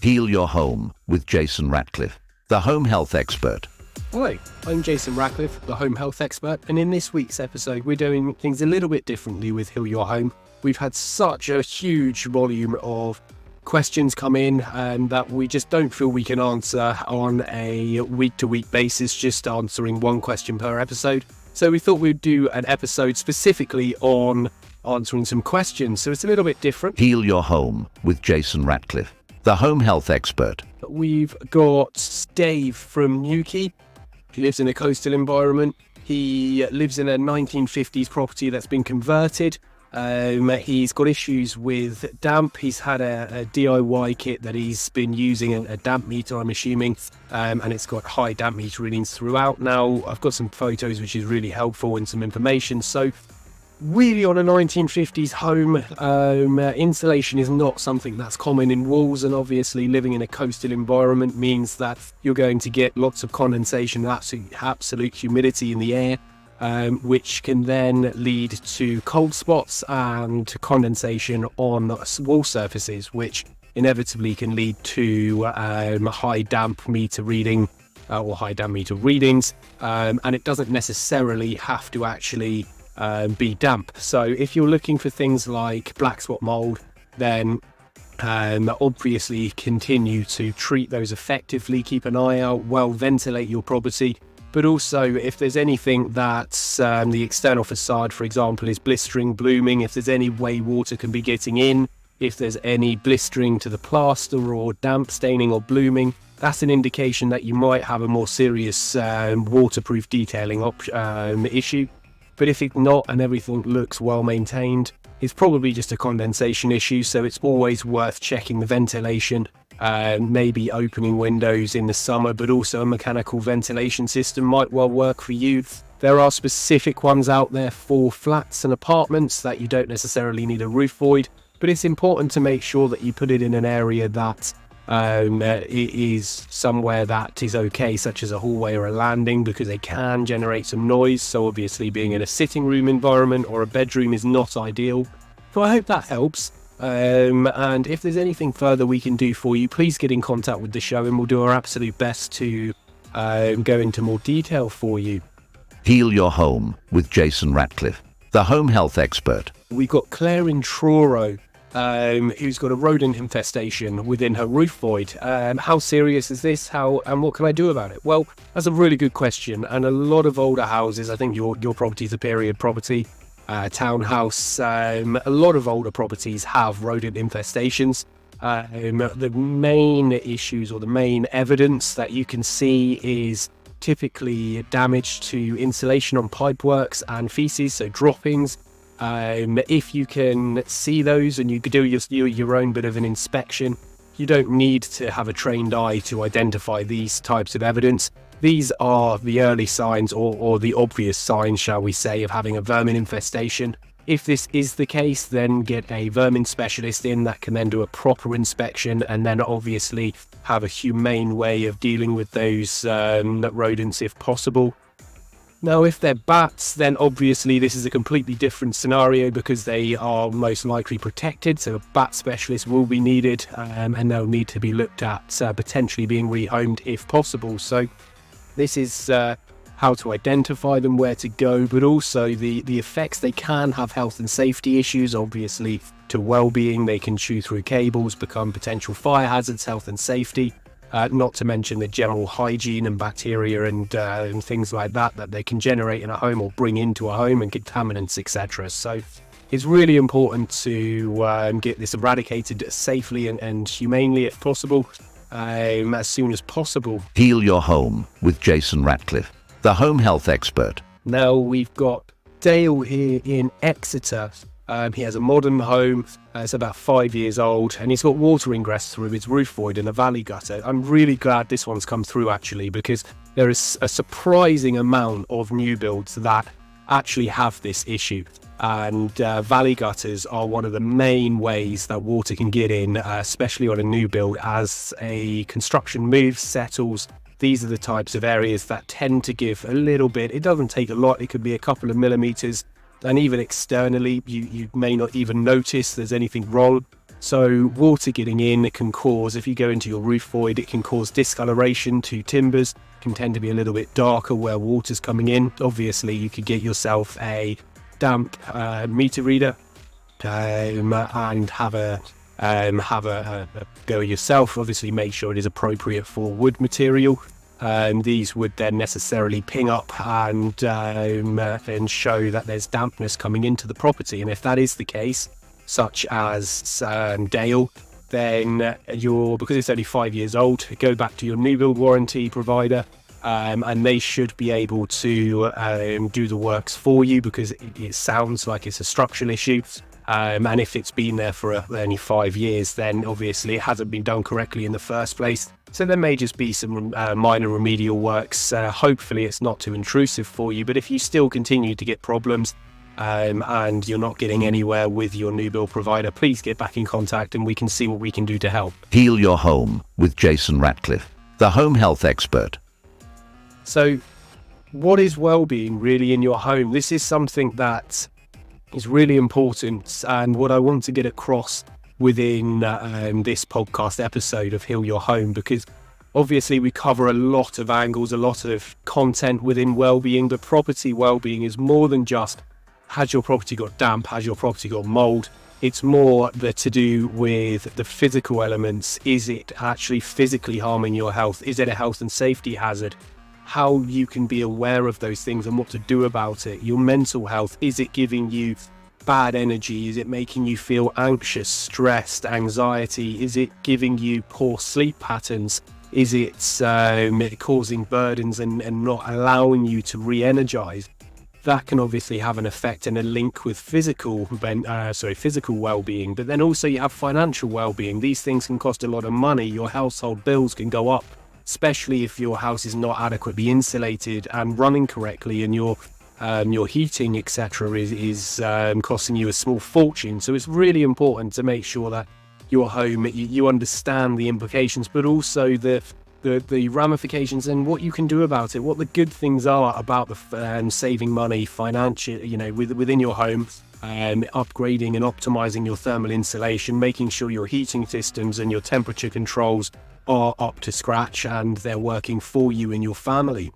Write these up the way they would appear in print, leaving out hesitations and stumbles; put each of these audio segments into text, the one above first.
Heal your home with Jason Ratcliffe, the home health expert. Hello, I'm Jason Ratcliffe, the home health expert, and in this week's episode we're doing things a little bit differently with Heal Your Home. We've had such a huge volume of questions come in that we just don't feel we can answer on a week-to-week basis, just answering one question per episode. So we thought we'd do an episode specifically on answering some questions, so it's a little bit different. Heal your home with Jason Ratcliffe, the home health expert. We've got Dave from Newquay. He lives in a coastal environment. He lives in a 1950s property that's been converted. He's got issues with damp. He's had a DIY kit that he's been using, a damp meter, I'm assuming, and it's got high damp meter readings throughout. Now, I've got some photos which is really helpful and some information. So really, on a 1950s home, insulation is not something that's common in walls, and obviously living in a coastal environment means that you're going to get lots of condensation, absolute humidity in the air, which can then lead to cold spots and condensation on wall surfaces, which inevitably can lead to high damp meter reading or high damp meter readings, and it doesn't necessarily have to actually be damp. So if you're looking for things like black spot mold, then obviously continue to treat those effectively, keep an eye out, well ventilate your property. But also, if there's anything that's the external facade, for example, is blistering, blooming, if there's any way water can be getting in, if there's any blistering to the plaster or damp staining or blooming, that's an indication that you might have a more serious waterproof detailing issue. But if it's not and everything looks well maintained, it's probably just a condensation issue, so it's always worth checking the ventilation, maybe opening windows in the summer, but also a mechanical ventilation system might well work for you. There are specific ones out there for flats and apartments that you don't necessarily need a roof void, but it's important to make sure that you put it in an area that is somewhere that is okay, such as a hallway or a landing, because they can generate some noise. So obviously being in a sitting room environment or a bedroom is not ideal. So I hope that helps. And if there's anything further we can do for you, please get in contact with the show and we'll do our absolute best to go into more detail for you. Heal your home with Jason Ratcliffe, the home health expert. We've got Claire in Truro, who's got a rodent infestation within her roof void. How serious is this? And what can I do about it? Well, that's a really good question. And a lot of older houses, I think your property is a period property, townhouse, a lot of older properties have rodent infestations. The main issues or the main evidence that you can see is typically damage to insulation on pipeworks and feces, so droppings. If you can see those and you could do your own bit of an inspection, you don't need to have a trained eye to identify these types of evidence. These are the early signs or the obvious signs, shall we say, of having a vermin infestation. If this is the case, then get a vermin specialist in that can then do a proper inspection and then obviously have a humane way of dealing with those rodents if possible. Now, if they're bats, then obviously this is a completely different scenario because they are most likely protected, so a bat specialist will be needed and they'll need to be looked at, potentially being rehomed if possible. So this is how to identify them, where to go, but also the effects. They can have health and safety issues, obviously, to well-being. They can chew through cables, become potential fire hazards, health and safety. Not to mention the general hygiene and bacteria and things like that they can generate in a home or bring into a home, and contaminants, etc. So it's really important to get this eradicated safely and humanely if possible, as soon as possible. Heal your home with Jason Ratcliffe, the home health expert. Now we've got Dale here in Exeter. He has a modern home. It's about 5 years old, and he's got water ingress through his roof void in a valley gutter. I'm really glad this one's come through, actually, because there is a surprising amount of new builds that actually have this issue. And valley gutters are one of the main ways that water can get in, especially on a new build. As a construction moves, settles, these are the types of areas that tend to give a little bit. It doesn't take a lot. It could be a couple of millimeters. And even externally, you may not even notice there's anything wrong. So water getting in, it can cause, if you go into your roof void, it can cause discoloration to timbers, can tend to be a little bit darker where water's coming in. Obviously, you could get yourself a damp meter reader and have a go yourself. Obviously, make sure it is appropriate for wood material. These would then necessarily ping up and show that there's dampness coming into the property. And if that is the case, such as Dale, then because it's only 5 years old, go back to your new build warranty provider, and they should be able to do the works for you, because it sounds like it's a structural issue. And if it's been there for only 5 years, then obviously it hasn't been done correctly in the first place. So there may just be some minor remedial works. Hopefully it's not too intrusive for you, but if you still continue to get problems and you're not getting anywhere with your new build provider, please get back in contact and we can see what we can do to help. Heal your home with Jason Ratcliffe, the home health expert. So what is well-being really in your home? This is something that is really important, and what I want to get across within this podcast episode of Heal Your Home, because obviously we cover a lot of angles, a lot of content within well-being, but property well-being is more than just, has your property got damp, has your property got mold? It's more to do with the physical elements. Is it actually physically harming your health? Is it a health and safety hazard? How you can be aware of those things and what to do about it. Your mental health, is it giving you bad energy? Is it making you feel anxious, stressed, anxiety? Is it giving you poor sleep patterns? Is it causing burdens and not allowing you to re-energize? That can obviously have an effect and a link with physical well-being, but then also you have financial well-being. These things can cost a lot of money. Your household bills can go up, especially if your house is not adequately insulated and running correctly, and your heating, etc., is costing you a small fortune. So it's really important to make sure that your home, you understand the implications, but also the ramifications and what you can do about it, what the good things are about the saving money financially, within your home, upgrading and optimizing your thermal insulation, making sure your heating systems and your temperature controls are up to scratch and they're working for you and your family.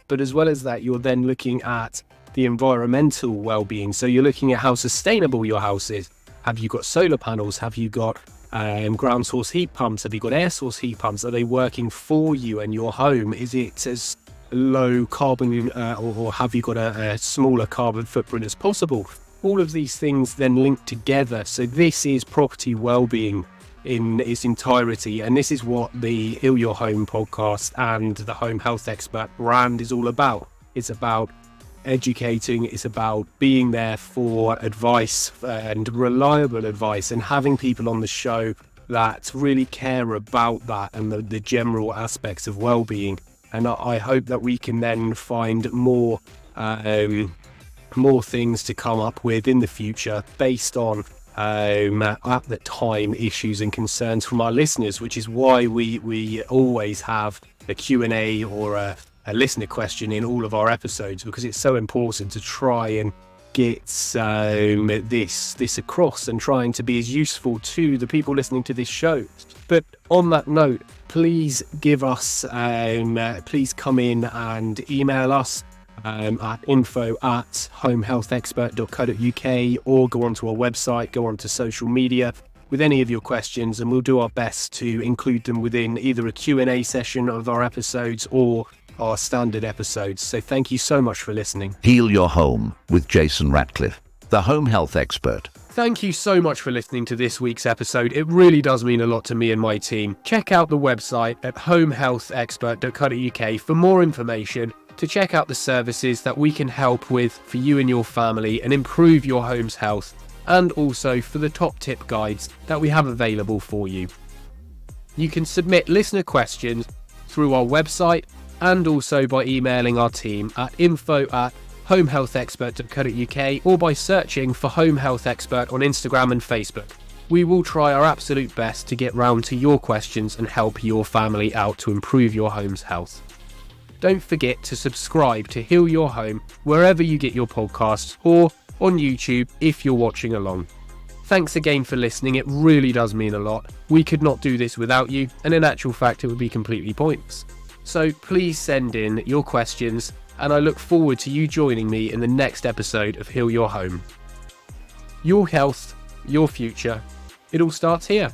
But as well as that, you're then looking at the environmental well-being. So you're looking at how sustainable your house is. Have you got solar panels? Have you got ground source heat pumps? Have you got air source heat pumps? Are they working for you and your home? Is it as low carbon or have you got a smaller carbon footprint as possible? All of these things then link together. So this is property well-being in its entirety, and this is what the Heal Your Home podcast and the Home Health Expert brand is all about. It's about educating, it's about being there for advice and reliable advice, and having people on the show that really care about that and the general aspects of well-being. And I hope that we can then find more things to come up with in the future based on at the time issues and concerns from our listeners, which is why we always have a Q&A or a listener question in all of our episodes, because it's so important to try and get this across and trying to be as useful to the people listening to this show. But on that note, please give us please come in and email us at info@homehealthexpert.co.uk, or go onto our website, go onto social media with any of your questions, and we'll do our best to include them within either a Q&A session of our episodes or our standard episodes. So thank you so much for listening. Heal your home with Jason Ratcliffe, the home health expert. Thank you so much for listening to this week's episode. It really does mean a lot to me and my team. Check out the website at homehealthexpert.co.uk for more information, to check out the services that we can help with for you and your family and improve your home's health, and also for the top tip guides that we have available for you. You can submit listener questions through our website and also by emailing our team at info@homehealthexpert.co.uk, or by searching for Home Health Expert on Instagram and Facebook. We will try our absolute best to get round to your questions and help your family out to improve your home's health. Don't forget to subscribe to Heal Your Home wherever you get your podcasts, or on YouTube if you're watching along. Thanks again for listening, it really does mean a lot. We could not do this without you, and in actual fact it would be completely pointless. So please send in your questions, and I look forward to you joining me in the next episode of Heal Your Home. Your health, your future, it all starts here.